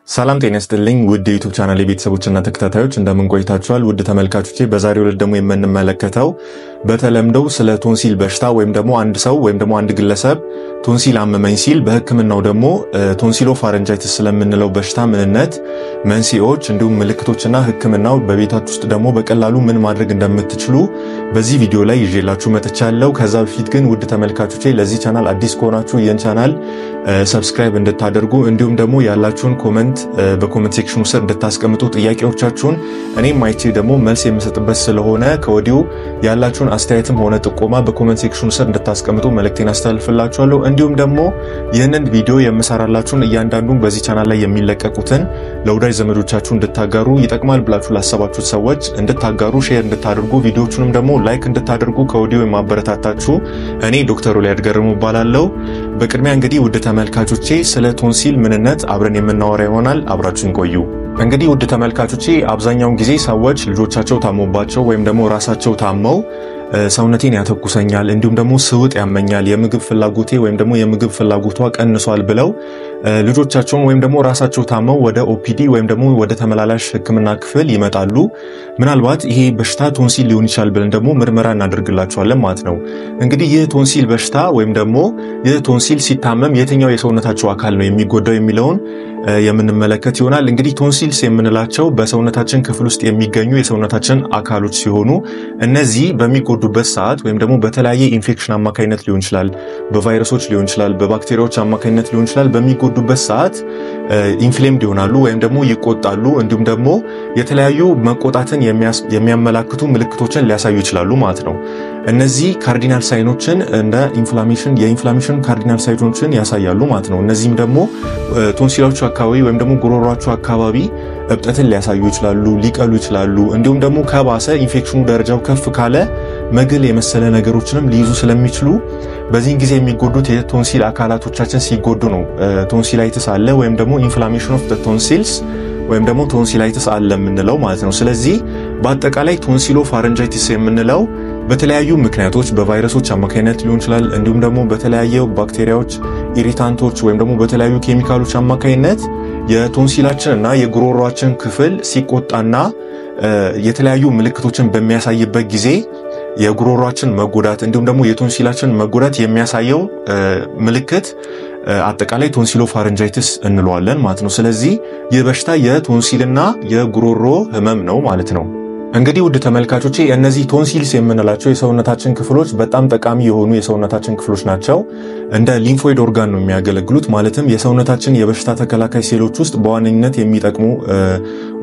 ሰላም ጤና ይስጥልኝ ውድ የዩቲዩብ ቻናል ቤተሰቦችና ተከታታዮች እንደምን ቆይታችኋል? ውድ ተመልካቾቼ በዛሬው ዕለት ደግሞ የምንመለከተው በተለምዶ ስለ ቶንሲል በሽታ ወይም ደግሞ አንድ ሰው ወይም ደግሞ አንድ ግለሰብ ቶንሲል አመመኝ ሲል በህክምናው ደግሞ ቶንሲሎፋረንጃይቲስ ስለምንለው በሽታ ምንነት፣ መንስኤዎች እንዲሁም ምልክቶችና ህክምናው በቤታችሁ ውስጥ ደግሞ በቀላሉ ምን ማድረግ እንደምትችሉ በዚህ ቪዲዮ ላይ ይዤላችሁ መጥቻለሁ። ከዛ በፊት ግን ውድ ተመልካቾቼ ለዚህ ቻናል አዲስ ከሆናችሁ ይህን ቻናል ሰብስክራይብ እንድታደርጉ እንዲሁም ደግሞ ያላችሁን ኮሜንት በኮሜንት ሴክሽኑ ስር እንድታስቀምጡ ጥያቄዎቻችሁን እኔም ማይቼ ደግሞ መልስ የምሰጥበት ስለሆነ ከወዲሁ ያላችሁን አስተያየትም ሆነ ጥቆማ በኮሜንት ሴክሽኑ ስር እንድታስቀምጡ መልእክቴን አስተላልፍላችኋለሁ። እንዲሁም ደግሞ ይህንን ቪዲዮ የምሰራላችሁን እያንዳንዱን በዚህ ቻናል ላይ የሚለቀቁትን ለወዳጅ ዘመዶቻችሁ እንድታጋሩ ይጠቅማል ብላችሁ ላሰባችሁት ሰዎች እንድታጋሩ ሼር እንድታደርጉ ቪዲዮቹንም ደግሞ ላይክ እንድታደርጉ ከወዲሁ የማበረታታችሁ እኔ ዶክተር ኡሊያድ ገረሙ እባላለሁ። በቅድሚያ እንግዲህ ውድ ተመልካቾቼ ስለ ቶንሲል ምንነት አብረን የምናወራ ይሆናል። አብራችሁን ቆዩ። እንግዲህ ውድ ተመልካቾቼ አብዛኛውን ጊዜ ሰዎች ልጆቻቸው ታሞባቸው ወይም ደግሞ ራሳቸው ታመው ሰውነቴን ያተኩሰኛል እንዲሁም ደግሞ ስውጥ ያመኛል የምግብ ፍላጎቴ ወይም ደግሞ የምግብ ፍላጎቷ ቀንሷል ብለው ልጆቻቸውን ወይም ደግሞ ራሳቸው ታመው ወደ ኦፒዲ ወይም ደግሞ ወደ ተመላላሽ ህክምና ክፍል ይመጣሉ። ምናልባት ይሄ በሽታ ቶንሲል ሊሆን ይችላል ብለን ደግሞ ምርመራ እናደርግላቸዋለን ማለት ነው። እንግዲህ ይህ ቶንሲል በሽታ ወይም ደግሞ ይህ ቶንሲል ሲታመም የትኛው የሰውነታቸው አካል ነው የሚጎዳው የሚለውን የምንመለከት ይሆናል። እንግዲህ ቶንሲልስ የምንላቸው በሰውነታችን ክፍል ውስጥ የሚገኙ የሰውነታችን አካሎች ሲሆኑ እነዚህ በሚጎዱበት ሰዓት ወይም ደግሞ በተለያየ ኢንፌክሽን አማካይነት ሊሆን ይችላል፣ በቫይረሶች ሊሆን ይችላል፣ በባክቴሪያዎች አማካይነት ሊሆን ይችላል። በሚጎዱበት ሰዓት ኢንፍሌምድ ይሆናሉ ወይም ደግሞ ይቆጣሉ እንዲሁም ደግሞ የተለያዩ መቆጣትን የሚያመላክቱ ምልክቶችን ሊያሳዩ ይችላሉ ማለት ነው። እነዚህ ካርዲናል ሳይኖችን እንደ የኢንፍላሜሽን ካርዲናል ሳይኖችን ያሳያሉ ማለት ነው። እነዚህም ደግሞ ቶንሲላችሁ አካባቢ ወይም ደግሞ ጉሮሯችሁ አካባቢ እብጠትን ሊያሳዩ ይችላሉ፣ ሊቀሉ ይችላሉ። እንዲሁም ደግሞ ከባሰ ኢንፌክሽኑ ደረጃው ከፍ ካለ መግል የመሰለ ነገሮችንም ሊይዙ ስለሚችሉ በዚህ ጊዜ የሚጎዱት የቶንሲል አካላቶቻችን ሲጎዱ ነው ቶንሲላይቲስ አለ ወይም ደግሞ ኢንፍላሜሽን ኦፍ ዘ ቶንሲልስ ወይም ደግሞ ቶንሲላይቲስ አለ የምንለው ማለት ነው። ስለዚህ በአጠቃላይ ቶንሲሎፋረንጃይቲስ የምንለው በተለያዩ ምክንያቶች በቫይረሶች አማካይነት ሊሆን ይችላል እንዲሁም ደግሞ በተለያዩ ባክቴሪያዎች ኢሪታንቶች ወይም ደግሞ በተለያዩ ኬሚካሎች አማካይነት የቶንሲላችን እና የጉሮሮአችን ክፍል ሲቆጣና የተለያዩ ምልክቶችን በሚያሳይበት ጊዜ የጉሮሮአችን መጎዳት እንዲሁም ደግሞ የቶንሲላችን መጎዳት የሚያሳየው ምልክት አጠቃላይ ቶንሲሎፋረንጃይቲስ እንለዋለን ማለት ነው። ስለዚህ ይህ በሽታ የቶንሲልና የጉሮሮ ህመም ነው ማለት ነው። እንግዲህ ውድ ተመልካቾቼ እነዚህ ቶንሲልስ የምንላቸው የሰውነታችን ክፍሎች በጣም ጠቃሚ የሆኑ የሰውነታችን ክፍሎች ናቸው። እንደ ሊምፎይድ ኦርጋን ነው የሚያገለግሉት። ማለትም የሰውነታችን የበሽታ ተከላካይ ሴሎች ውስጥ በዋነኝነት የሚጠቅሙ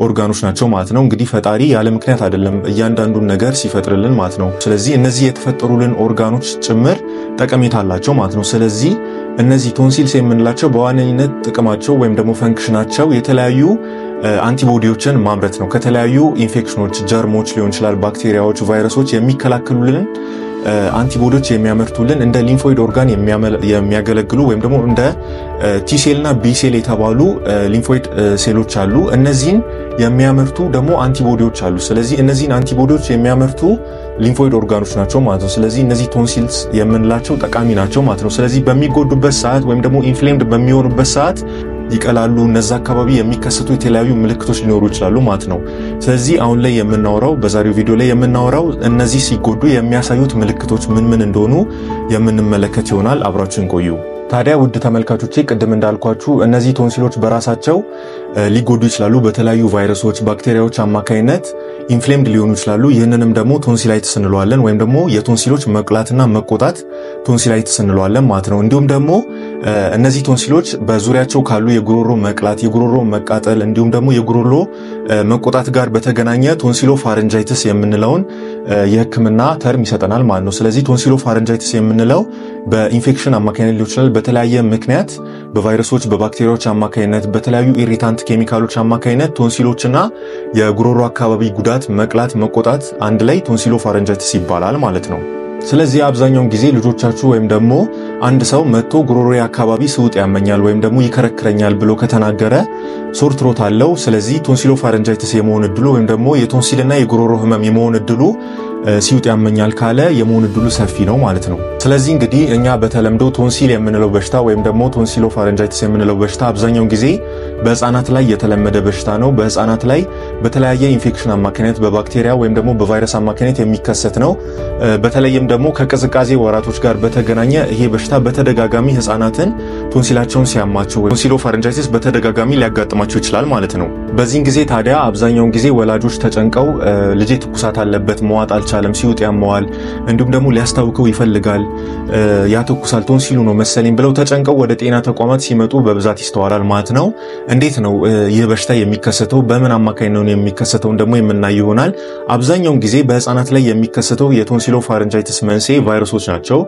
ኦርጋኖች ናቸው ማለት ነው። እንግዲህ ፈጣሪ ያለ ምክንያት አይደለም እያንዳንዱን ነገር ሲፈጥርልን ማለት ነው። ስለዚህ እነዚህ የተፈጠሩልን ኦርጋኖች ጭምር ጠቀሜታ አላቸው ማለት ነው። ስለዚህ እነዚህ ቶንሲልስ የምንላቸው በዋነኝነት ጥቅማቸው ወይም ደግሞ ፈንክሽናቸው የተለያዩ አንቲቦዲዎችን ማምረት ነው። ከተለያዩ ኢንፌክሽኖች ጀርሞች ሊሆን ይችላል፣ ባክቴሪያዎች፣ ቫይረሶች የሚከላከሉልን አንቲቦዲዎች የሚያመርቱልን እንደ ሊምፎይድ ኦርጋን የሚያገለግሉ ወይም ደግሞ እንደ ቲሴልና ቢሴል የተባሉ ሊምፎይድ ሴሎች አሉ። እነዚህን የሚያመርቱ ደግሞ አንቲቦዲዎች አሉ። ስለዚህ እነዚህን አንቲቦዲዎች የሚያመርቱ ሊምፎይድ ኦርጋኖች ናቸው ማለት ነው። ስለዚህ እነዚህ ቶንሲልስ የምንላቸው ጠቃሚ ናቸው ማለት ነው። ስለዚህ በሚጎዱበት ሰዓት ወይም ደግሞ ኢንፍሌምድ በሚሆኑበት ሰዓት ይቀላሉ። እነዛ አካባቢ የሚከሰቱ የተለያዩ ምልክቶች ሊኖሩ ይችላሉ ማለት ነው። ስለዚህ አሁን ላይ የምናወራው በዛሬው ቪዲዮ ላይ የምናወራው እነዚህ ሲጎዱ የሚያሳዩት ምልክቶች ምን እንደሆኑ የምንመለከት ይሆናል። አብራችሁን ቆዩ። ታዲያ ውድ ተመልካቾቼ ቅድም እንዳልኳችሁ እነዚህ ቶንሲሎች በራሳቸው ሊጎዱ ይችላሉ በተለያዩ ቫይረሶች፣ ባክቴሪያዎች አማካይነት ኢንፍሌምድ ሊሆኑ ይችላሉ። ይህንንም ደግሞ ቶንሲላይቲስ እንለዋለን ወይም ደግሞ የቶንሲሎች መቅላትና መቆጣት ቶንሲላይቲስ እንለዋለን ማለት ነው። እንዲሁም ደግሞ እነዚህ ቶንሲሎች በዙሪያቸው ካሉ የጉሮሮ መቅላት፣ የጉሮሮ መቃጠል እንዲሁም ደግሞ የጉሮሮ መቆጣት ጋር በተገናኘ ቶንሲሎፋረንጃይቲስ የምንለውን የህክምና ተርም ይሰጠናል ማለት ነው። ስለዚህ ቶንሲሎፋረንጃይቲስ የምንለው በኢንፌክሽን አማካይነት ሊሆን ይችላል በተለያየ ምክንያት በቫይረሶች በባክቴሪያዎች አማካይነት በተለያዩ ኢሪታንት ኬሚካሎች አማካይነት ቶንሲሎችና የጉሮሮ አካባቢ ጉዳት መቅላት መቆጣት አንድ ላይ ቶንሲሎፋረንጃይቲስ ይባላል ማለት ነው። ስለዚህ አብዛኛውን ጊዜ ልጆቻችሁ ወይም ደግሞ አንድ ሰው መጥቶ ጉሮሮዬ አካባቢ ስውጥ ያመኛል ወይም ደግሞ ይከረክረኛል ብሎ ከተናገረ ሶር ትሮት አለው። ስለዚህ ቶንሲሎፋረንጃይቲስ የመሆን እድሉ ወይም ደግሞ የቶንሲልና የጉሮሮ ህመም የመሆን እድሉ ሲውጥ ያመኛል ካለ የመሆን እድሉ ሰፊ ነው ማለት ነው። ስለዚህ እንግዲህ እኛ በተለምዶ ቶንሲል የምንለው በሽታ ወይም ደግሞ ቶንሲሎፋረንጃይቲስ የምንለው በሽታ አብዛኛው ጊዜ በህፃናት ላይ የተለመደ በሽታ ነው። በህፃናት ላይ በተለያየ ኢንፌክሽን አማካኝነት በባክቴሪያ ወይም ደግሞ በቫይረስ አማካኝነት የሚከሰት ነው። በተለይም ደግሞ ከቅዝቃዜ ወራቶች ጋር በተገናኘ ይሄ በሽታ በተደጋጋሚ ህፃናትን ቶንሲላቸውን ሲያማቸው ቶንሲሎፋረንጃይቲስ በተደጋጋሚ ሊያጋጥማቸው ይችላል ማለት ነው። በዚህን ጊዜ ታዲያ አብዛኛው ጊዜ ወላጆች ተጨንቀው ልጄ ትኩሳት አለበት መዋጥ አልቻለም ሲውጥ ያመዋል እንዲሁም ደግሞ ሊያስታውከው ይፈልጋል ያተኩሳል ቶንሲሉ ነው መሰለኝ ብለው ተጨንቀው ወደ ጤና ተቋማት ሲመጡ በብዛት ይስተዋላል ማለት ነው። እንዴት ነው ይህ በሽታ የሚከሰተው በምን አማካኝነት ነው የሚከሰተው ደግሞ የምናይ ይሆናል። አብዛኛው ጊዜ በህፃናት ላይ የሚከሰተው የቶንሲሎፋረንጃይቲስ መንስኤ ቫይረሶች ናቸው።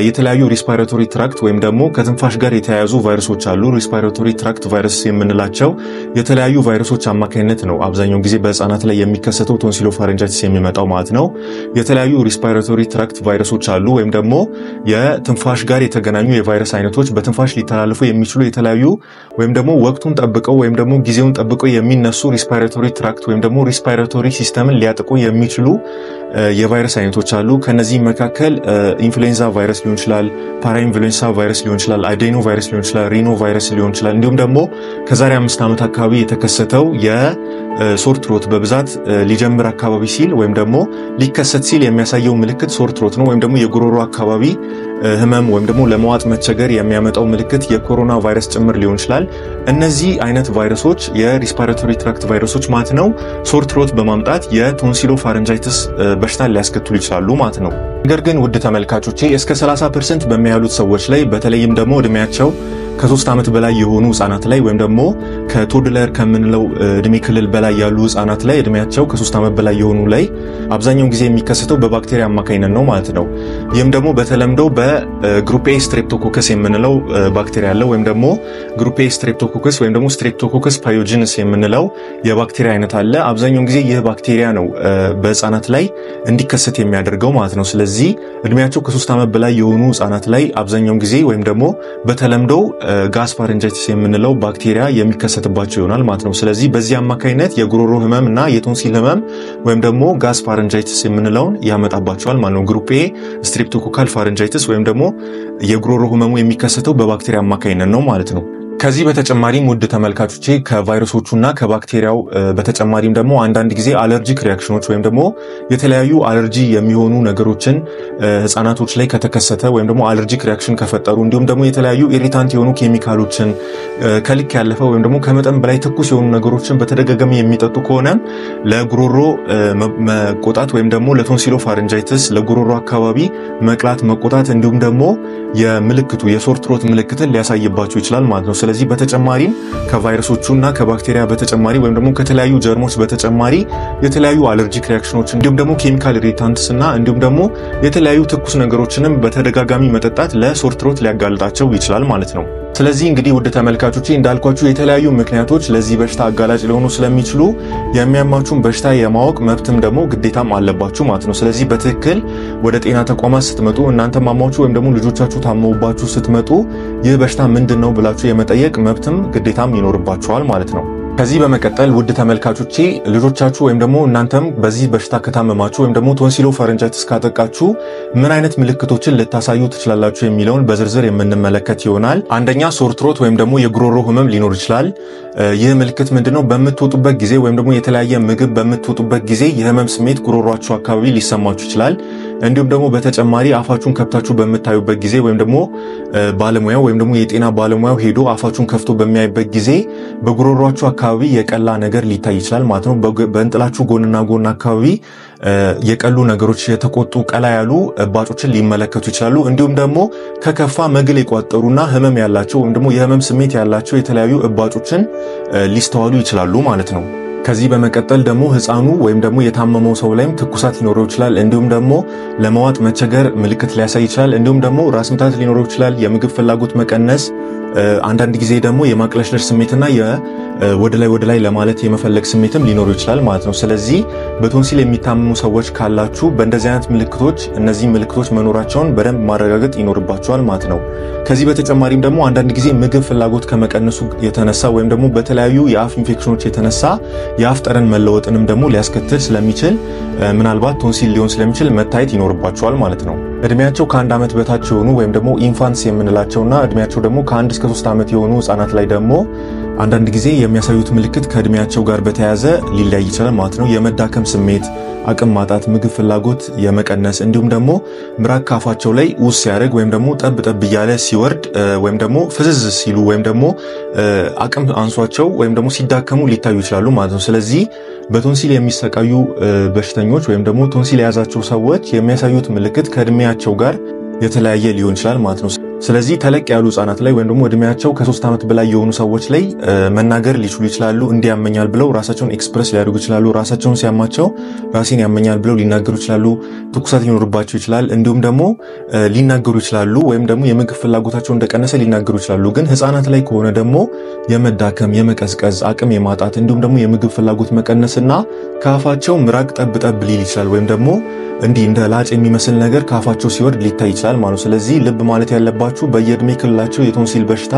የተለያዩ ሪስፓይሬቶሪ ትራክት ወይም ደግሞ ከትንፋሽ ጋር የተያያዙ ቫይረሶች አሉ። ሪስፓይሬቶሪ ትራክት ቫይረስ የምንላቸው የተለያዩ ቫይረሶች አማካኝነት ነው አብዛኛው ጊዜ በህፃናት ላይ የሚከሰተው ቶንሲሎፋረንጃይቲስ የሚመጣው ማለት ነው። የተለያዩ ሪስፓይሬቶሪ ትራክት ቫይረሶች አሉ ወይም ደግሞ የትንፋሽ ጋር የተገናኙ የቫይረስ አይነቶች በትንፋሽ ሊተላለፉ የሚችሉ የተለያዩ ወይም ደግሞ ወቅቱን ጠብቀው ወይም ደግሞ ጊዜውን ጠብቀው የሚነሱ ሪስፓይሬቶሪ ትራክት ወይም ደግሞ ሪስፓይሬቶሪ ሲስተምን ሊያጠቁ የሚችሉ የቫይረስ አይነቶች አሉ። ከነዚህ መካከል ኢንፍሉዌንዛ ቫይረስ ሊሆን ይችላል፣ ፓራኢንፍሉዌንሳ ቫይረስ ሊሆን ይችላል፣ አዴኖ ቫይረስ ሊሆን ይችላል፣ ሪኖ ቫይረስ ሊሆን ይችላል። እንዲሁም ደግሞ ከዛሬ 5 ዓመት አካባቢ የተከሰተው የሶር ትሮት በብዛት ሊጀምር አካባቢ ሲል ወይም ደግሞ ሊከሰት ሲል የሚያሳየው ምልክት ሶር ትሮት ነው ወይም ደግሞ የጉሮሮ አካባቢ ህመም ወይም ደግሞ ለመዋጥ መቸገር የሚያመጣው ምልክት የኮሮና ቫይረስ ጭምር ሊሆን ይችላል። እነዚህ አይነት ቫይረሶች የሪስፓይሬቶሪ ትራክት ቫይረሶች ማለት ነው ሶር ትሮት በማምጣት የቶንሲሎፋረንጃይቲስ በሽታ ሊያስከትሉ ይችላሉ ማለት ነው። ነገር ግን ውድ ተመልካቾቼ እስከ 30% በሚያሉት ሰዎች ላይ በተለይም ደግሞ እድሜያቸው ከ3 ዓመት በላይ የሆኑ ህፃናት ላይ ወይም ደግሞ ከቶድለር ከምንለው እድሜ ክልል በላይ ያሉ ህፃናት ላይ እድሜያቸው ከ3 ዓመት በላይ የሆኑ ላይ አብዛኛው ጊዜ የሚከሰተው በባክቴሪያ አማካኝነት ነው ማለት ነው። ይህም ደግሞ በተለምዶ በግሩፕ ኤ ስትሬፕቶኮከስ የምንለው ባክቴሪያ አለ ወይም ደግሞ ግሩፕ ኤ ስትሬፕቶኮከስ ወይም ደግሞ ስትሬፕቶኮከስ ፓዮጂነስ የምንለው የባክቴሪያ አይነት አለ። አብዛኛው ጊዜ ይህ ባክቴሪያ ነው በህፃናት ላይ እንዲከሰት የሚያደርገው ማለት ነው። ስለዚህ እድሜያቸው ከ3 ዓመት በላይ የሆኑ ህፃናት ላይ አብዛኛው ጊዜ ወይም ደግሞ በተለምዶ ጋስፓረንጃይቲስ የምንለው ባክቴሪያ የሚከሰትባቸው ይሆናል ማለት ነው። ስለዚህ በዚህ አማካኝነት የጉሮሮ ህመም እና የቶንሲል ህመም ወይም ደግሞ ጋስፓረንጃይቲስ የምንለውን ያመጣባቸዋል ማለት ነው። ግሩፕ ኤ ስትሬፕቶኮካል ፋረንጃይቲስ ወይም ደግሞ የጉሮሮ ህመሙ የሚከሰተው በባክቴሪያ አማካኝነት ነው ማለት ነው። ከዚህ በተጨማሪም ውድ ተመልካቾቼ ከቫይረሶቹና ከባክቴሪያው በተጨማሪም ደግሞ አንዳንድ ጊዜ አለርጂክ ሪአክሽኖች ወይም ደግሞ የተለያዩ አለርጂ የሚሆኑ ነገሮችን ህፃናቶች ላይ ከተከሰተ ወይም ደግሞ አለርጂክ ሪአክሽን ከፈጠሩ እንዲሁም ደግሞ የተለያዩ ኢሪታንት የሆኑ ኬሚካሎችን ከልክ ያለፈ ወይም ደግሞ ከመጠን በላይ ትኩስ የሆኑ ነገሮችን በተደጋጋሚ የሚጠጡ ከሆነ ለጉሮሮ መቆጣት ወይም ደግሞ ለቶንሲሎፋረንጃይቲስ ለጉሮሮ አካባቢ መቅላት መቆጣት እንዲሁም ደግሞ የምልክቱ የሶር ትሮት ምልክትን ሊያሳይባቸው ይችላል ማለት ነው። ስለዚህ በተጨማሪም ከቫይረሶቹና ከባክቴሪያ በተጨማሪ ወይም ደግሞ ከተለያዩ ጀርሞች በተጨማሪ የተለያዩ አለርጂክ ሪአክሽኖች እንዲሁም ደግሞ ኬሚካል ኢሪታንትስ እና እንዲሁም ደግሞ የተለያዩ ትኩስ ነገሮችንም በተደጋጋሚ መጠጣት ለሶር ትሮት ሊያጋልጣቸው ይችላል ማለት ነው። ስለዚህ እንግዲህ ውድ ተመልካቾቼ እንዳልኳችሁ የተለያዩ ምክንያቶች ለዚህ በሽታ አጋላጭ ሊሆኑ ስለሚችሉ የሚያማችሁን በሽታ የማወቅ መብትም ደግሞ ግዴታም አለባችሁ ማለት ነው። ስለዚህ በትክክል ወደ ጤና ተቋማት ስትመጡ እናንተ ማማችሁ ወይም ደግሞ ልጆቻችሁ ታመውባችሁ ስትመጡ ይህ በሽታ ምንድነው ብላችሁ የመጠየቅ መብትም ግዴታም ይኖርባችኋል ማለት ነው። ከዚህ በመቀጠል ውድ ተመልካቾቼ ልጆቻችሁ ወይም ደግሞ እናንተም በዚህ በሽታ ከታመማችሁ ወይም ደግሞ ቶንሲሎፋረንጃይቲስ ካጠቃችሁ ምን አይነት ምልክቶችን ልታሳዩ ትችላላችሁ የሚለውን በዝርዝር የምንመለከት ይሆናል። አንደኛ ሶር ትሮት ወይም ደግሞ የጉሮሮ ህመም ሊኖር ይችላል። ይህ ምልክት ምንድነው? በምትወጡበት ጊዜ ወይም ደግሞ የተለያየ ምግብ በምትወጡበት ጊዜ የህመም ስሜት ጉሮሮአችሁ አካባቢ ሊሰማችሁ ይችላል። እንዲሁም ደግሞ በተጨማሪ አፋችሁን ከፍታችሁ በምታዩበት ጊዜ ወይም ደግሞ ባለሙያው ወይም ደግሞ የጤና ባለሙያው ሄዶ አፋችሁን ከፍቶ በሚያይበት ጊዜ በጉሮሮአችሁ አካባቢ የቀላ ነገር ሊታይ ይችላል ማለት ነው። በእንጥላችሁ ጎንና ጎን አካባቢ የቀሉ ነገሮች የተቆጡ ቀላ ያሉ እባጮችን ሊመለከቱ ይችላሉ። እንዲሁም ደግሞ ከከፋ መግል የቋጠሩና ህመም ያላቸው ወይም ደግሞ የህመም ስሜት ያላቸው የተለያዩ እባጮችን ሊስተዋሉ ይችላሉ ማለት ነው። ከዚህ በመቀጠል ደግሞ ህፃኑ ወይም ደግሞ የታመመው ሰው ላይም ትኩሳት ሊኖረው ይችላል። እንዲሁም ደግሞ ለመዋጥ መቸገር ምልክት ሊያሳይ ይችላል። እንዲሁም ደግሞ ራስ ምታት ሊኖረው ይችላል። የምግብ ፍላጎት መቀነስ አንዳንድ ጊዜ ደግሞ የማቅለሽለሽ ስሜትና ወደ ላይ ለማለት የመፈለግ ስሜትም ሊኖር ይችላል ማለት ነው ስለዚህ በቶንሲል የሚታመሙ ሰዎች ካላችሁ በእንደዚህ አይነት ምልክቶች እነዚህ ምልክቶች መኖራቸውን በደንብ ማረጋገጥ ይኖርባችኋል ማለት ነው ከዚህ በተጨማሪም ደግሞ አንዳንድ ጊዜ ምግብ ፍላጎት ከመቀነሱ የተነሳ ወይም ደግሞ በተለያዩ የአፍ ኢንፌክሽኖች የተነሳ የአፍ ጠረን መለወጥንም ደግሞ ሊያስከትል ስለሚችል ምናልባት ቶንሲል ሊሆን ስለሚችል መታየት ይኖርባችኋል ማለት ነው እድሜያቸው ከ1 ዓመት በታች የሆኑ ወይም ደግሞ ኢንፋንትስ የምንላቸውና እድሜያቸው ደግሞ ከ1 እስከ 3 ዓመት የሆኑ ህፃናት ላይ ደግሞ አንዳንድ ጊዜ የሚያሳዩት ምልክት ከእድሜያቸው ጋር በተያያዘ ሊለያይ ይችላል ማለት ነው የመዳከም ስሜት አቅም ማጣት ምግብ ፍላጎት የመቀነስ እንዲሁም ደግሞ ምራቅ ካፋቸው ላይ ውስ ያደርግ ወይም ደግሞ ጠብ ይያለ ሲወርድ ወይም ደግሞ ፍዝዝ ሲሉ ወይም ደግሞ አቅም አንሷቸው ወይም ደግሞ ሲዳከሙ ሊታዩ ይችላሉ ማለት ነው ስለዚህ በቶንሲል የሚሰቃዩ በሽተኞች ወይም ደግሞ ቶንሲል የያዛቸው ሰዎች የሚያሳዩት ምልክት ከእድሜያቸው ጋር የተለያየ ሊሆን ይችላል ማለት ነው ስለዚህ ተለቅ ያሉ ህፃናት ላይ ወይም ደግሞ እድሜያቸው ከ3 ዓመት በላይ የሆኑ ሰዎች ላይ መናገር ሊችሉ ይችላሉ እንዲያመኛል ብለው ራሳቸውን ኤክስፕረስ ሊያደርጉ ይችላሉ ራሳቸውን ሲያማቸው ራሴን ያመኛል ብለው ሊናገሩ ይችላሉ ትኩሳት ሊኖርባቸው ይችላል እንዲሁም ደግሞ ሊናገሩ ይችላሉ ወይም ደግሞ የምግብ ፍላጎታቸው እንደቀነሰ ሊናገሩ ይችላሉ ግን ህፃናት ላይ ከሆነ ደግሞ የመዳከም የመቀዝቀዝ አቅም የማጣት እንዲሁም ደግሞ የምግብ ፍላጎት መቀነስና ካፋቸው ምራቅ ጠብ ሊል ይችላል ወይም ደግሞ እንደ ላጭ የሚመስል ነገር ካፋቸው ሲወርድ ሊታይ ይችላል ማለት ነው ስለዚህ ልብ ማለት ያለባችሁ በየእድሜ ክልላቸው የቶንሲል በሽታ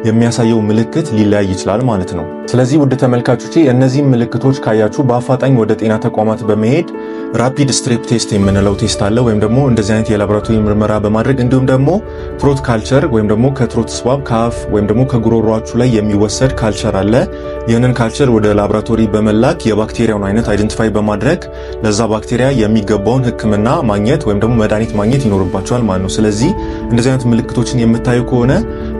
የሚያሳየው ምልክት ሊለያይ ይችላል ማለት ነው ስለዚህ ውድ ተመልካቾቼ እነዚህ ምልክቶች ካያችሁ በአፋጣኝ ወደ ጤና ተቋማት በመሄድ ራፒድ ስትሬፕ ቴስት የምንለው ቴስት አለ ወይም ደግሞ እንደዚህ አይነት የላቦራቶሪ ምርመራ በማድረግ እንዲሁም ደግሞ ትሮት ካልቸር ወይም ደግሞ ከትሮት ስዋብ ካፍ ወይም ደግሞ ከጉሮሮአችሁ ላይ የሚወሰድ ካልቸር አለ ይህንን ካልቸር ወደ ላቦራቶሪ በመላክ የባክቴሪያውን አይነት አይደንቲፋይ በማድረግ ለዛ ባክቴሪያ የሚገባውን ህክምና ማግኘት ወይም ደግሞ መድኃኒት ማግኘት ይኖርባችኋል ማለት ነው ስለዚህ እንደዚህ አይነት ምልክቶችን የምታዩ ከሆነ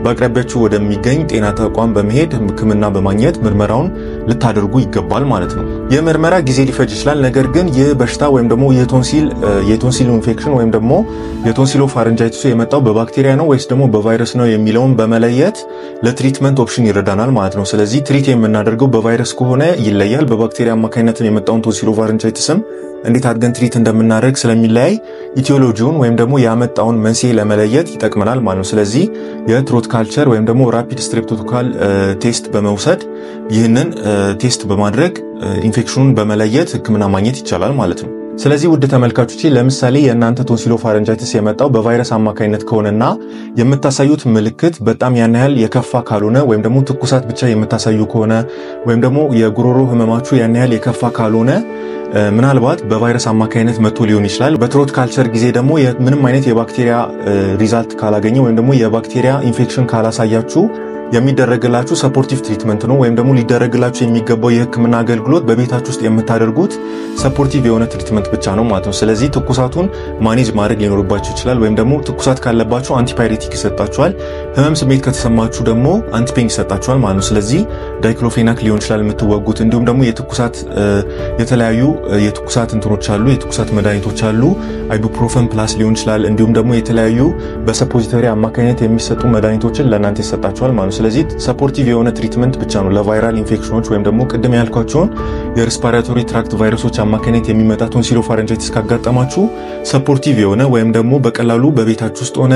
በአቅራቢያችሁ ወደሚገኝ ጤና ተቋም በመሄድ ህክምና በማግኘት ምርመራውን ልታደርጉ ይገባል ማለት ነው የምርመራ ጊዜ ሊፈጅ ይችላል ነገር ግን ይህ በሽታ ወይም ደግሞ የቶንሲል ኢንፌክሽን ወይም ደግሞ የቶንሲሎፋሪንጃይቲስ የመጣው በባክቴሪያ ነው ወይስ ደግሞ በቫይረስ ነው የሚለውን በመለየት ለትሪትመንት ኦፕሽን ይረዳናል ማለት ነው ስለዚህ ትሪት የምናደርገው በቫይረስ ከሆነ ይለያል በባክቴሪያ አማካኝነት የመጣውን ቶንሲሎፋሪንጃይቲስም እንዴት አድርገን ትሪት እንደምናደርግ ስለሚለያይ ኢቲዮሎጂውን ወይም ደግሞ ያመጣውን መንስኤ ለመለየት ይጠቅመናል ማለት ነው ስለዚህ የትሮት ካልቸር ወይም ደግሞ ራፒድ ስትሬፕቶኮካል ቴስት በመውሰድ ይህንን ቴስት በማድረግ ኢንፌክሽኑን በመለየት ህክምና ማግኘት ይቻላል ማለት ነው ስለዚህ ውድ ተመልካቾቼ ለምሳሌ የእናንተ ቶንሲሎፋሪንጃይቲስ የመጣው በቫይረስ አማካኝነት ከሆነና የምታሳዩት ምልክት በጣም ያን ያህል የከፋ ካልሆነ ወይም ደግሞ ትኩሳት ብቻ የምታሳዩ ከሆነ ወይም ደግሞ የጉሮሮ ህመማችሁ ያን ያህል የከፋ ካልሆነ ምናልባት በቫይረስ አማካኝነት መጥቶ ሊሆን ይችላል በትሮት ካልቸር ጊዜ ደግሞ ምንም አይነት የባክቴሪያ ሪዛልት ካላገኘ ወይም ደግሞ የባክቴሪያ ኢንፌክሽን ካላሳያችሁ የሚደረግላችሁ ሰፖርቲቭ ትሪትመንት ነው ወይም ደግሞ ሊደረግላችሁ የሚገባው የህክምና አገልግሎት በቤታችሁ ውስጥ የምታደርጉት ሰፖርቲቭ የሆነ ትሪትመንት ብቻ ነው ማለት ነው ስለዚህ ትኩሳቱን ማኔጅ ማድረግ ሊኖርባችሁ ይችላል ወይም ደግሞ ትኩሳት ካለባችሁ አንቲፓይሬቲክ ይሰጣችኋል ህመም ስሜት ከተሰማችሁ ደግሞ አንቲፔን ይሰጣችኋል ማለት ነው ስለዚህ ዳይክሎፌናክ ሊሆን ይችላል የምትወጉት እንዲሁም ደግሞ የትኩሳት የተለያዩ የትኩሳት እንትኖች አሉ የትኩሳት መድኃኒቶች አሉ አይቡፕሮፈን ፕላስ ሊሆን ይችላል እንዲሁም ደግሞ የተለያዩ በሰፖዚተሪ አማካኝነት የሚሰጡ መድኃኒቶችን ለእናንተ ይሰጣችኋል ማለት ነው ስለዚህ ሰፖርቲቭ የሆነ ትሪትመንት ብቻ ነው ለቫይራል ኢንፌክሽኖች ወይም ደግሞ ቅድም ያልኳቸውን የሬስፓራቶሪ ትራክት ቫይረሶች አማካኝነት የሚመጣ ቶንሲሎፋሪንጃይቲስ ካጋጠማችሁ ሰፖርቲቭ የሆነ ወይም ደግሞ በቀላሉ በቤታችሁ ውስጥ ሆነ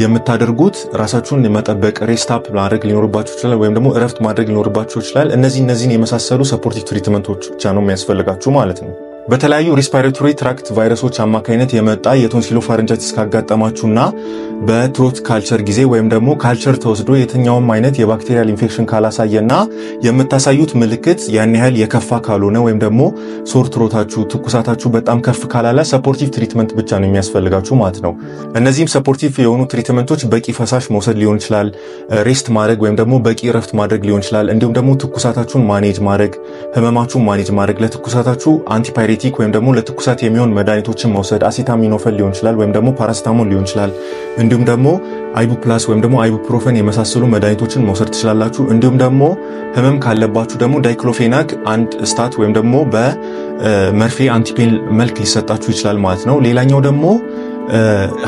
የምታደርጉት ራሳችሁን መጠበቅ ሬስታፕ ማድረግ ሊኖርባችሁ ይችላል ወይም ደግሞ እረፍት ማድረግ ሊኖርባችሁ ይችላል እነዚህን የመሳሰሉ ሰፖርቲቭ ትሪትመንቶች ብቻ ነው የሚያስፈልጋችሁ ማለት ነው በተለያዩ ሬስፓራቶሪ ትራክት ቫይረሶች አማካኝነት የመጣ የቶንሲሎፋሪንጃይቲስ ካጋጠማችሁና በትሮት ካልቸር ጊዜ ወይም ደግሞ ካልቸር ተወስዶ የትኛውም አይነት የባክቴሪያል ኢንፌክሽን ካላሳየና የምታሳዩት ምልክት ያን ያህል የከፋ ካልሆነ ወይም ደግሞ ሶር ትሮታችሁ ትኩሳታችሁ በጣም ከፍ ካላለ ሰፖርቲቭ ትሪትመንት ብቻ ነው የሚያስፈልጋችሁ ማለት ነው እነዚህም ሰፖርቲቭ የሆኑ ትሪትመንቶች በቂ ፈሳሽ መውሰድ ሊሆን ይችላል ሬስት ማድረግ ወይም ደግሞ በቂ ረፍት ማድረግ ሊሆን ይችላል እንዲሁም ደግሞ ትኩሳታችሁን ማኔጅ ማድረግ ህመማችሁን ማኔጅ ማድረግ ለትኩሳታችሁ አንቲፓይሬቲክ ወይም ደግሞ ለትኩሳት የሚሆን መድኃኒቶችን መውሰድ አሲታሚኖፌን ሊሆን ይችላል ወይም ደግሞ ፓራሲታሞል ሊሆን ይችላል እንዲሁም ደግሞ አይቡፕላስ ወይም ደግሞ አይቡፕሮፈን የመሳሰሉ መድኃኒቶችን መውሰድ ትችላላችሁ እንዲሁም ደግሞ ህመም ካለባችሁ ደግሞ ዳይክሎፌናክ አንድ ስታት ወይም ደግሞ በመርፌ አንቲፔን መልክ ሊሰጣችሁ ይችላል ማለት ነው ሌላኛው ደግሞ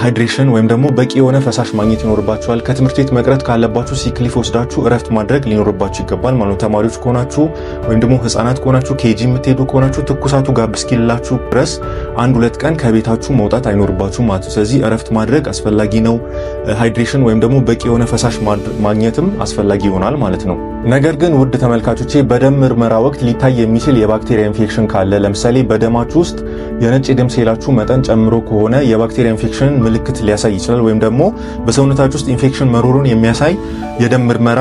ሃይድሬሽን ወይም ደግሞ በቂ የሆነ ፈሳሽ ማግኘት ይኖርባችኋል ከትምህርት ቤት መቅረት ካለባችሁ ሲክሊፍ ወስዳችሁ እረፍት ማድረግ ሊኖርባችሁ ይገባል ማለት ነው ተማሪዎች ከሆናችሁ ወይም ደግሞ ህፃናት ከሆናችሁ ኬጂ የምትሄዱ ከሆናችሁ ትኩሳቱ ጋብ እስኪላችሁ ድረስ 1-2 ቀን ከቤታችሁ መውጣት አይኖርባችሁ ማለት ነው ስለዚህ እረፍት ማድረግ አስፈላጊ ነው ሃይድሬሽን ወይም ደግሞ በቂ የሆነ ፈሳሽ ማግኘትም አስፈላጊ ይሆናል ማለት ነው ነገር ግን ውድ ተመልካቾቼ በደም ምርመራ ወቅት ሊታይ የሚችል የባክቴሪያ ኢንፌክሽን ካለ ለምሳሌ በደማችሁ ውስጥ የነጭ ደም ሴላችሁ መጠን ጨምሮ ከሆነ የባክቴሪያ ኢንፌክሽን ምልክት ሊያሳይ ይችላል ወይም ደግሞ በሰውነታችሁ ውስጥ ኢንፌክሽን መኖሩን የሚያሳይ የደም ምርመራ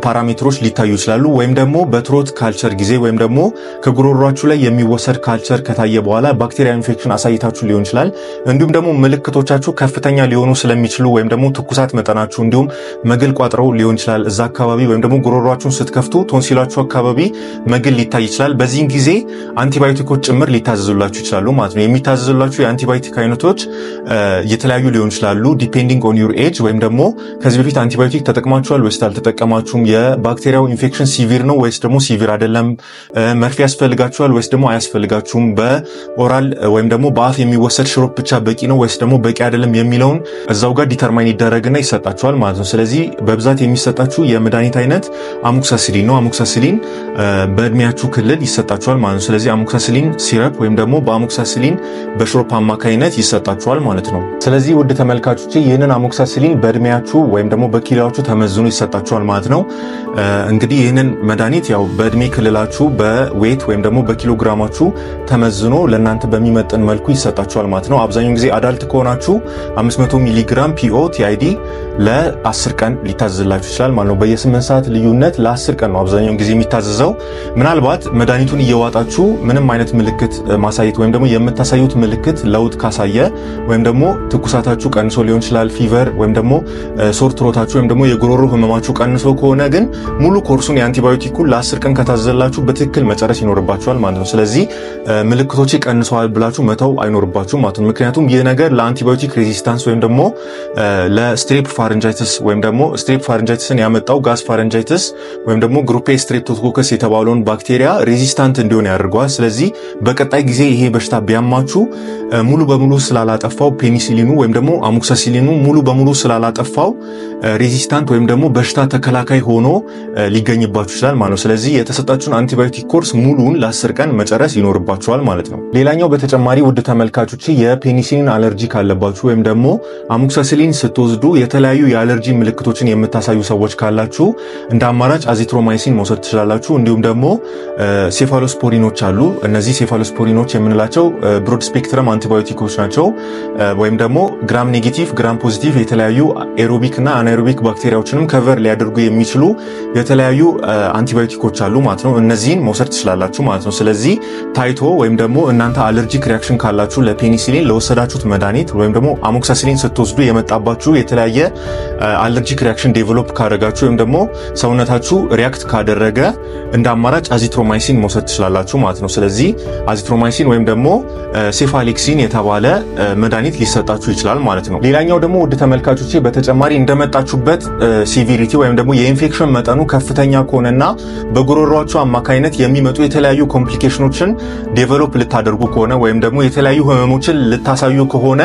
ፓራሜትሮች ሊታዩ ይችላሉ ወይም ደግሞ በትሮት ካልቸር ጊዜ ወይም ደግሞ ከጉሮሮአችሁ ላይ የሚወሰድ ካልቸር ከታየ በኋላ ባክቴሪያ ኢንፌክሽን አሳይታችሁ ሊሆን ይችላል እንዲሁም ደግሞ ምልክቶቻችሁ ከፍተኛ ሊሆኑ ስለሚችሉ ወይም ደግሞ ትኩሳት መጠናችሁ እንዲሁም መግል ቋጥረው ሊሆን ይችላል እዛ አካባቢ ወይም ደግሞ ጉሮሮአችሁን ስትከፍቱ ቶንሲላችሁ አካባቢ መግል ሊታይ ይችላል በዚህ ጊዜ አንቲባዮቲኮች ጭምር ሊታዘዙላችሁ ይችላሉ ማለት ነው የሚታዘዙላችሁ የአንቲባዮቲክ አይነቶች የተለያዩ ሊሆን ይችላሉ ዲፔንዲንግ ኦን ዩር ኤጅ ወይም ደግሞ ከዚህ በፊት አንቲባዮቲክ ተጠቅማችኋል ወይስ አልተጠቀማችሁም የባክቴሪያው ኢንፌክሽን ሲቪር ነው ወይስ ደግሞ ሲቪር አይደለም መርፌ ያስፈልጋችኋል ወይስ ደግሞ አያስፈልጋችሁም በኦራል ወይም ደግሞ በአፍ የሚወሰድ ሽሮፕ ብቻ በቂ ነው ወይስ ደግሞ በቂ አይደለም የሚለውን እዛው ጋር ዲተርማይን ይደረግና ይሰጣችኋል ማለት ነው ስለዚህ በብዛት የሚሰጣችሁ የመድኃኒት አይነት አሞክሳሲሊን ነው አሞክሳሲሊን በእድሜያችሁ ክልል ይሰጣችኋል ማለት ነው ስለዚህ አሞክሳሲሊን ሲረፕ ወይም ደግሞ በአሞክሳሲሊን በሽሮፕ አማካይነት ይሰጣችኋል ማለት ነው ስለዚህ ውድ ተመልካቾቼ ይሄንን አሞክሳሲሊን በእድሜያችሁ ወይም ደግሞ በኪሎአችሁ ተመዝኖ ይሰጣችኋል ማለት ነው እንግዲህ ይሄንን መድኃኒት ያው በእድሜ ክልላችሁ በዌት ወይም ደግሞ በኪሎግራማችሁ ተመዝኖ ለእናንተ በሚመጥን መልኩ ይሰጣችኋል ማለት ነው አብዛኛው ጊዜ አዳልት ከሆናችሁ 500 ሚሊ ግራም ፒኦ ቲአይዲ ለ10 ቀን ሊታዘዝላችሁ ይችላል ማለት ነው በየ8 ሰዓት ልዩነት ለ10 ቀን ነው አብዛኛው ጊዜ የሚታዘዘው ምናልባት መድኃኒቱን እየዋጣችሁ ምንም አይነት ምልክት ማሳየት ወይም ደግሞ የምታሳዩት ምልክት ለውጥ ካሳየ ወይም ደግሞ ትኩሳታችሁ ቀንሶ ሊሆን ይችላል ፊቨር ወይም ደግሞ ሶር ትሮታችሁ ወይም ደግሞ የጉሮሮ ህመማችሁ ቀንሶ ከሆነ ግን ሙሉ ኮርሱን የአንቲባዮቲኩን ለ10 ቀን ከታዘዘላችሁ በትክክል መጨረስ ይኖርባችኋል ማለት ነው ስለዚህ ምልክቶች ቀንሰዋል ብላችሁ መተው አይኖርባችሁም ማለት ነው ምክንያቱም ይሄ ነገር ለአንቲባዮቲክ ሬዚስታንስ ወይም ደግሞ ለስትሬፕ ፋሪንጃይቲስ ወይም ደግሞ ስትሬፕ ፋሪንጃይቲስን ያመጣው ጋስ ፋሪንጃይቲስ ወይም ደግሞ ግሩፕ ኤ ስትሬፕቶኮከስ የተባለውን ባክቴሪያ ሬዚስታንት እንዲሆን ያደርገዋል ስለዚህ በቀጣይ ጊዜ ይሄ በሽታ ቢያማችሁ ሙሉ በሙሉ ስላላጠፋው ፔኒሲሊኑ ወይም ደግሞ አሞክሳሲሊኑ ሙሉ በሙሉ ስላላጠፋው ሬዚስታንት ወይም ደግሞ በሽታ ተከላካይ ሆኖ ሊገኝባችሁ ይችላል ማለት ነው ስለዚህ የተሰጣችሁን አንቲባዮቲክ ኮርስ ሙሉውን ለ10 ቀን መጨረስ ይኖርባችኋል ማለት ነው ሌላኛው በተጨማሪ ውድ ተመልካቾች የፔኒሲሊን አለርጂ ካለባችሁ ወይም ደግሞ አሞክሳሲሊን ስትወስዱ የተለያዩ የአለርጂ ምልክቶችን የምታሳዩ ሰዎች ካላችሁ እንደ አማራጭ አዚትሮማይሲን መውሰድ ትችላላችሁ እንዲሁም ደግሞ ሴፋሎስፖሪኖች አሉ እነዚህ ሴፋሎስፖሪኖች የምንላቸው ብሮድ ስፔክትረም አንቲባዮቲኮች ናቸው ወይም ደግሞ ግራም ኔጌቲቭ ግራም ፖዚቲቭ የተለያዩ ኤሮቢክ እና አናኤሮቢክ ባክቴሪያዎችንም ከቨር ሊያደርጉ የሚችሉ የተለያዩ አንቲባዮቲኮች አሉ ማለት ነው እነዚህን መውሰድ ትችላላችሁ ማለት ነው ስለዚህ ታይቶ ወይም ደግሞ እናንተ አለርጂክ ሪአክሽን ካላችሁ ለፔኒሲሊን ለወሰዳችሁት መድኃኒት ወይም ደግሞ አሞክሳሲሊን ስትወስዱ የመጣባችሁ የተለያየ አለርጂክ ሪአክሽን ዴቨሎፕ ካደረጋችሁ ወይም ደግሞ ሰውነታችሁ ሪአክት ካደረገ እንደ አማራጭ አዚትሮማይሲን መውሰድ ትችላላችሁ ማለት ነው ስለዚህ አዚትሮማይሲን ወይም ደግሞ ሴፋሌክሲን የተባለ መድኃኒት ሊሰጣችሁ ይችላል ማለት ነው ሌላኛው ደግሞ ውድ ተመልካቾቼ በተጨማሪ እንደመጣችሁበት ሲቪሪቲ ወይም ደግሞ የኢንፌክሽን መጠኑ ከፍተኛ ከሆነና በጉሮሮአችሁ አማካይነት የሚመጡ የተለያዩ ኮምፕሊኬሽኖችን ዴቨሎፕ ልታደርጉ ከሆነ ወይም ደግሞ የተለያዩ ህመሞችን ልታሳዩ ከሆነ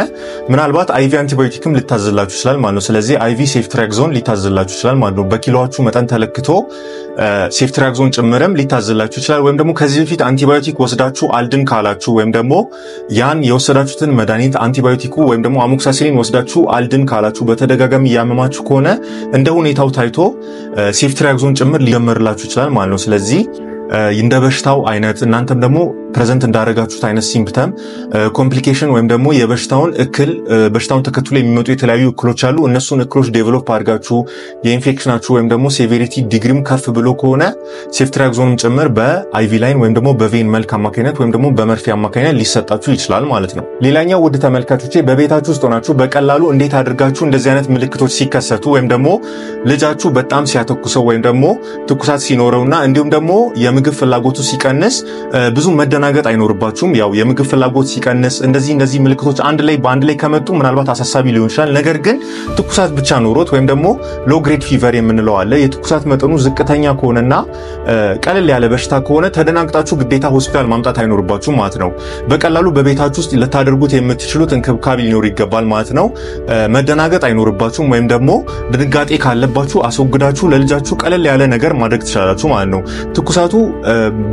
ምናልባት አይቪ አንቲባዮቲክም ልታዘዝላችሁ ይችላል ማለት ነው ስለዚህ አይቪ ሴፍትራክዞን ሊታዘዝላችሁ ይችላል ማለት ነው በኪሎአችሁ መጠን ተለክቶ ሴፍትራክዞን ጭምርም ሊታዘዝላችሁ ይችላል ወይም ደግሞ ከዚህ በፊት አንቲባዮቲክ ወስዳችሁ አልድን ካላችሁ ወይም ደግሞ ያን የወሰዳችሁትን መድኃኒት አንቲባዮቲኩ ወይም ደግሞ አሞክሳሲሊን ወስዳችሁ አልድን ካላችሁ በተደጋጋሚ ያመማችሁ ከሆነ እንደ ሁኔታው ታይቶ ሴፍትራክዞን ጭምር ሊጀመርላችሁ ይችላል ማለት ነው ስለዚህ እንደ በሽታው አይነት እናንተም ደግሞ ፕሬዘንት እንዳረጋችሁት አይነት ሲምፕተም ኮምፕሊኬሽን ወይም ደግሞ የበሽታውን እክል በሽታውን ተከትሎ የሚመጡ የተለያዩ እክሎች አሉ እነሱን እክሎች ዴቨሎፕ አድርጋችሁ የኢንፌክሽናችሁ ወይም ደግሞ ሴቨሪቲ ዲግሪም ከፍ ብሎ ከሆነ ሴፍትራክዞንም ጭምር በአይቪ ላይን ወይም ደግሞ በቬን መልክ አማካይነት ወይም ደግሞ በመርፌ አማካይነት ሊሰጣችሁ ይችላል ማለት ነው ሌላኛው ውድ ተመልካቾቼ በቤታችሁ ውስጥ ሆናችሁ በቀላሉ እንዴት አድርጋችሁ እንደዚህ አይነት ምልክቶች ሲከሰቱ ወይም ደግሞ ልጃችሁ በጣም ሲያተኩሰው ወይም ደግሞ ትኩሳት ሲኖረውና እንዲሁም ደግሞ የምግብ ፍላጎቱ ሲቀንስ ብዙ መደናገጥ አይኖርባችሁም ያው የምግብ ፍላጎት ሲቀንስ እንደዚህ ምልክቶች በአንድ ላይ ከመጡ ምናልባት አሳሳቢ ሊሆን ይችላል ነገር ግን ትኩሳት ብቻ ኖሮት ወይም ደግሞ ሎ ግሬድ ፊቨር የምንለው አለ የትኩሳት መጠኑ ዝቅተኛ ከሆነና ቀለል ያለ በሽታ ከሆነ ተደናግጣችሁ ግዴታ ሆስፒታል ማምጣት አይኖርባችሁ ማለት ነው በቀላሉ በቤታችሁ ውስጥ ልታደርጉት የምትችሉት እንክብካቤ ሊኖር ይገባል ማለት ነው መደናገጥ አይኖርባችሁም ወይም ደግሞ ድንጋጤ ካለባችሁ አስወግዳችሁ ለልጃችሁ ቀለል ያለ ነገር ማድረግ ትችላላችሁ ማለት ነው ትኩሳቱ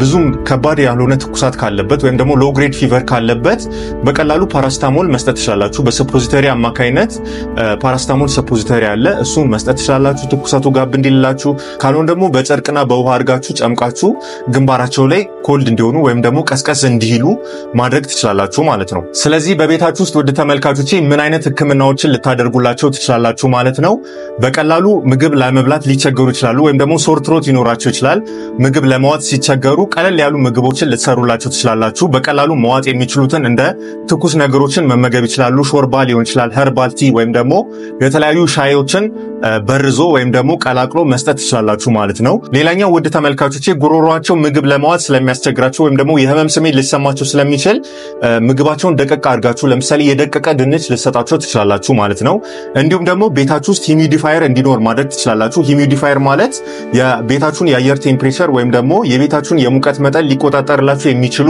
ብዙም ከባድ ያልሆነ ትኩሳት ካለበት ወይም ደግሞ ሎ ግሬድ ፊቨር ካለበት በቀላሉ ፓራስታሞል መስጠት ትችላላችሁ በሰፖዚተሪ አማካይነት ፓራስታሞል ሰፖዚተሪ አለ እሱን መስጠት ትችላላችሁ ትኩሳቱ ጋብ እንዲልላችሁ ካልሆነ ደግሞ በጨርቅና በውሃ አድርጋችሁ ጨምቃችሁ ግንባራቸው ላይ ኮልድ እንዲሆኑ ወይም ደግሞ ቀስቀስ እንዲሉ ማድረግ ትችላላችሁ ማለት ነው ስለዚህ በቤታችሁ ውስጥ ወደ ተመልካቾቼ ምን አይነት ህክምናዎችን ልታደርጉላቸው ትችላላችሁ ማለት ነው በቀላሉ ምግብ ለመብላት ሊቸገሩ ይችላሉ ወይም ደግሞ ሶር ትሮት ይኖራቸው ይችላል ምግብ ለማዋጥ ሲቸገሩ ቀለል ያሉ ምግቦችን ልትሰሩላቸው ትችላላችሁ በቀላሉ መዋጥ የሚችሉትን እንደ ትኩስ ነገሮችን መመገብ ይችላሉ ሾርባ ሊሆን ይችላል ኸርባል ቲ ወይም ደግሞ የተለያዩ ሻዮችን በርዞ ወይም ደግሞ ቀላቅሎ መስጠት ትችላላችሁ ማለት ነው ሌላኛው ወደ ተመልካቾቼ ጉሮሮአቸው ምግብ ለማዋጥ ስለሚያስቸግራቸው ወይም ደግሞ የህመም ስሜት ሊሰማቸው ስለሚችል ምግባቸውን ደቀቅ አድርጋችሁ ለምሳሌ የደቀቀ ድንች ልትሰጣቸው ትችላላችሁ ማለት ነው እንዲሁም ደግሞ ቤታችሁ ውስጥ ሂሚዲፋየር እንዲኖር ማድረግ ትችላላችሁ ሂሚዲፋየር ማለት የቤታችሁን የአየር ቴምፕሬቸር ወይም ደግሞ የቤታችሁን የሙቀት መጠን ሊቆጣጠርላችሁ የሚችሉ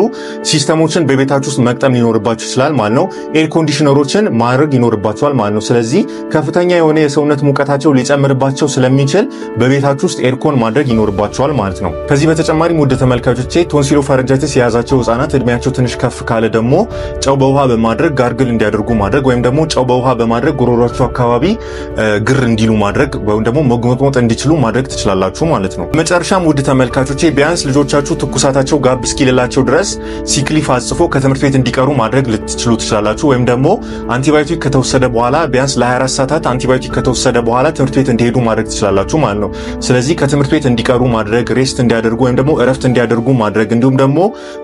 ሲስተሞችን በቤታችሁ ውስጥ መቅጠም ሊኖርባችሁ ይችላል ማለት ነው ኤር ኮንዲሽነሮችን ማድረግ ይኖርባችኋል ማለት ነው ስለዚህ ከፍተኛ የሆነ የሰውነት ሙቀታቸው ሊጨምርባቸው ስለሚችል በቤታችሁ ውስጥ ኤርኮን ማድረግ ይኖርባችኋል ማለት ነው ከዚህ በተጨማሪም ወደ ተመልካቾቼ ቶንሲሎፋሪንጃይቲስ የያዛቸው ህፃናት እድሜያቸው ትንሽ ከፍ ካለ ደግሞ ጨው በውሃ በማድረግ ጋርግል እንዲያደርጉ ማድረግ ወይም ደግሞ ጨው በውሃ በማድረግ ጉሮሮአቸው አካባቢ ግር እንዲሉ ማድረግ ወይም ደግሞ መግመጥመጥ እንዲችሉ ማድረግ ትችላላችሁ ማለት ነው መጨረሻም ወደ ተመልካቾቼ ቢያንስ ልጆቻችሁ ትኩሳታቸው ጋብ እስኪልላቸው ድረስ ሲክሊፍ አጽፎ ከትምህርት ቤት እንዲቀሩ ማድረግ ልትችሉ ትችላላችሁ ወይም ደግሞ አንቲባዮቲክ ከተወሰደ በኋላ ቢያንስ ለ24 ሰዓታት አንቲባዮቲክ ከተወሰደ በኋላ ትምህርት ቤት እንዲሄዱ ማድረግ ትችላላችሁ ማለት ነው ስለዚህ ከትምህርት ቤት እንዲቀሩ ማድረግ ሬስት እንዲያደርጉ ወይም ደግሞ እረፍት እንዲያደርጉ ማድረግ እንዲሁም ደግሞ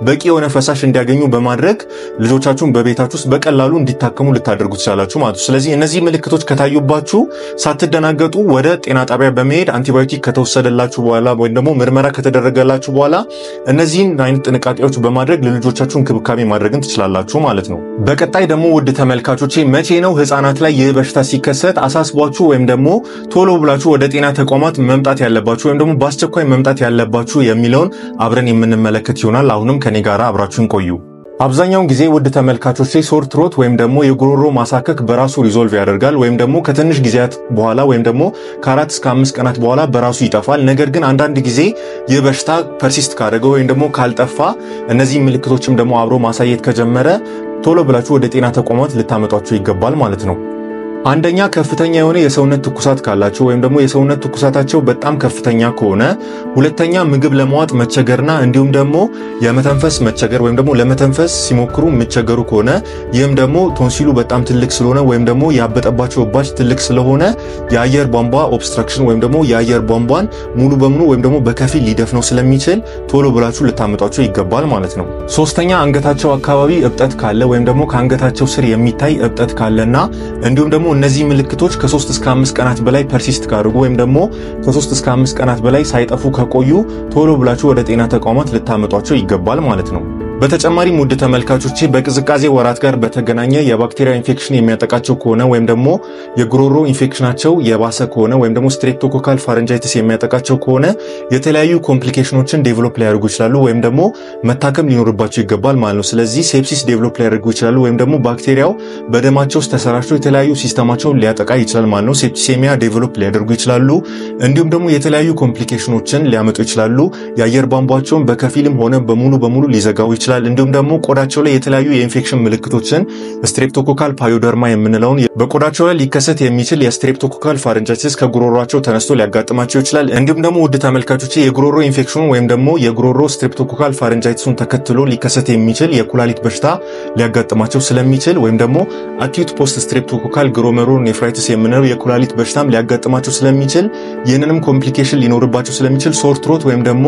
በቂ የሆነ ፈሳሽ እንዲያገኙ በማድረግ ልጆቻችሁን በቤታችሁ ውስጥ በቀላሉ እንዲታከሙ ልታደርጉ ትችላላችሁ ማለት ነው ስለዚህ እነዚህ ምልክቶች ከታዩባችሁ ሳትደናገጡ ወደ ጤና ጣቢያ በመሄድ አንቲባዮቲክ ከተወሰደላችሁ በኋላ ወይም ደግሞ ምርመራ ከተደረገላችሁ በኋላ እነዚህን አይነት ጥንቃቄዎች በማድረግ ለልጆቻችሁ እንክብካቤ ማድረግን ትችላላችሁ ማለት ነው በቀጣይ ደግሞ ወደ ተመልካቾቼ መቼ ነው ህፃናት ላይ ይህ በሽታ ሲከሰት አሳስቧችሁ ወይም ደግሞ ቶሎ ብላችሁ ወደ ጤና ተቋማት መምጣት ያለባችሁ ወይም ደግሞ በአስቸኳይ መምጣት ያለባችሁ የሚለውን አብረን የምንመለከት ይሆናል አሁንም ከኔ ጋር አብራችሁን ቆዩ አብዛኛውን ጊዜ ወደ ተመልካቾቼ ሶር ትሮት ወይም ደግሞ የጉሮሮ ማሳከክ በራሱ ሪዞልቭ ያደርጋል ወይም ደግሞ ከትንሽ ጊዜያት በኋላ ወይም ደግሞ ከ4 እስከ 5 ቀናት በኋላ በራሱ ይጠፋል ነገር ግን አንዳንድ ጊዜ የበሽታ ፐርሲስት ካደረገ ወይም ደግሞ ካልጠፋ እነዚህ ምልክቶችም ደግሞ አብሮ ማሳየት ከጀመረ ቶሎ ብላችሁ ወደ ጤና ተቋማት ልታመጧቸው ይገባል ማለት ነው አንደኛ ከፍተኛ የሆነ የሰውነት ትኩሳት ካላችሁ ወይም ደግሞ የሰውነት ትኩሳታቸው በጣም ከፍተኛ ከሆነ ሁለተኛ ምግብ ለማዋጥ መቸገርና እንዲሁም ደግሞ የመተንፈስ መቸገር ወይም ደግሞ ለመተንፈስ ሲሞክሩ መቸገሩ ከሆነ ይህም ደግሞ ቶንሲሉ በጣም ትልቅ ስለሆነ ወይም ደግሞ ያበጠባቸው ባች ትልቅ ስለሆነ የአየር ቧንቧ ኦብስትራክሽን ወይም ደግሞ የአየር ቧንቧን ሙሉ በሙሉ ወይም ደግሞ በከፊል ሊደፍነው ስለሚችል ቶሎ ብላችሁ ልታመጧቸው ይገባል ማለት ነው ሶስተኛ አንገታቸው አካባቢ እብጠት ካለ ወይም ደግሞ ከአንገታቸው ስር የሚታይ እብጠት ካለና እንዲሁም ደግሞ እነዚህ ምልክቶች ከ3 እስከ 5 ቀናት በላይ ፐርሲስት ካደረጉ ወይም ደግሞ ከ3 እስከ 5 ቀናት በላይ ሳይጠፉ ከቆዩ ቶሎ ብላችሁ ወደ ጤና ተቋማት ልታመጧቸው ይገባል ማለት ነው በተጨማሪም ወደ ተመልካቾቼ በቅዝቃዜ ወራት ጋር በተገናኘ የባክቴሪያ ኢንፌክሽን የሚያጠቃቸው ከሆነ ወይም ደግሞ የጉሮሮ ኢንፌክሽናቸው የባሰ ከሆነ ወይም ደግሞ ስትሬፕቶኮካል ፋሪንጃይቲስ የሚያጠቃቸው ከሆነ የተለያዩ ኮምፕሊኬሽኖችን ዴቨሎፕ ሊያደርጉ ይችላሉ ወይም ደግሞ መታከም ሊኖርባቸው ይገባል ማለት ነው ስለዚህ ሴፕሲስ ዴቨሎፕ ሊያደርጉ ይችላሉ ወይም ደግሞ ባክቴሪያው በደማቸው ውስጥ ተሰራጭቶ የተለያዩ ሲስተማቸውን ሊያጠቃ ይችላል ማለት ነው ሴፕቲሴሚያ ዴቨሎፕ ሊያደርጉ ይችላሉ እንዲሁም ደግሞ የተለያዩ ኮምፕሊኬሽኖችን ሊያመጡ ይችላሉ የአየር ቧንቧቸውን በከፊልም ሆነ በሙሉ ሊዘጋው ይችላል እንዲሁም ደግሞ ቆዳቸው ላይ የተለያዩ የኢንፌክሽን ምልክቶችን ስትሬፕቶኮካል ፓዮደርማ የምንለውን በቆዳቸው ላይ ሊከሰት የሚችል የስትሬፕቶኮካል ፋሪንጃይቲስ ከጉሮሮአቸው ተነስቶ ሊያጋጥማቸው ይችላል እንዲሁም ደግሞ ወደ ተመልካቾቼ የጉሮሮ ኢንፌክሽን ወይም ደግሞ የጉሮሮ ስትሬፕቶኮካል ፋሪንጃይቲስን ተከትሎ ሊከሰት የሚችል የኩላሊት በሽታ ሊያጋጥማቸው ስለሚችል ወይም ደግሞ አኪዩት ፖስት ስትሬፕቶኮካል ግሎሜሩሎኔፍራይቲስ የምንለው የኩላሊት በሽታም ሊያጋጥማቸው ስለሚችል ይህንንም ኮምፕሊኬሽን ሊኖርባቸው ስለሚችል ሶር ትሮት ወይም ደግሞ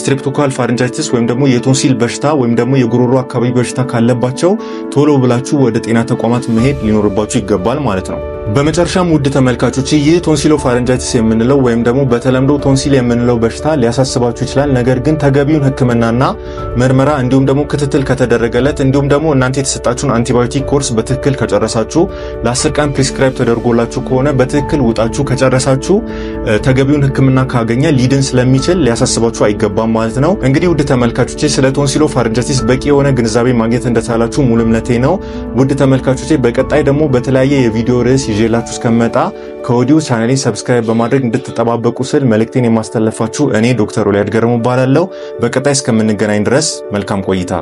ስትሬፕቶኮካል ፋሪንጃይቲስ ወይም ደግሞ የቶንሲል በሽታ ወይም ደግሞ የጉሮሮ አካባቢ በሽታ ካለባቸው ቶሎ ብላችሁ ወደ ጤና ተቋማት መሄድ ሊኖርባችሁ ይገባል ማለት ነው በመጨረሻም ውድ ተመልካቾች ይህ ቶንሲሎፋረንጃይቲስ የምንለው ወይም ደግሞ በተለምዶ ቶንሲል የምንለው በሽታ ሊያሳስባችሁ ይችላል። ነገር ግን ተገቢውን ህክምናና ምርመራ እንዲሁም ደግሞ ክትትል ከተደረገለት እንዲሁም ደግሞ እናንተ የተሰጣችሁን አንቲባዮቲክ ኮርስ በትክክል ከጨረሳችሁ ለ10 ቀን ፕሪስክራይብ ተደርጎላችሁ ከሆነ በትክክል ውጣችሁ ከጨረሳችሁ ተገቢውን ህክምና ካገኘ ሊድን ስለሚችል ሊያሳስባችሁ አይገባም ማለት ነው። እንግዲህ ውድ ተመልካቾች ስለ ቶንሲሎፋረንጃይቲስ በቂ የሆነ ግንዛቤ ማግኘት እንደቻላችሁ ሙሉ እምነቴ ነው። ውድ ተመልካቾች በቀጣይ ደግሞ በተለያየ የቪዲዮ ርዕስ ይዤላችሁ እስከመጣ ከወዲሁ ቻናሌን ሰብስክራይብ በማድረግ እንድትጠባበቁ ስል መልእክቴን የማስተላለፋችሁ እኔ ዶክተር ኦሊያድ ገረሙ እባላለሁ። በቀጣይ እስከምንገናኝ ድረስ መልካም ቆይታ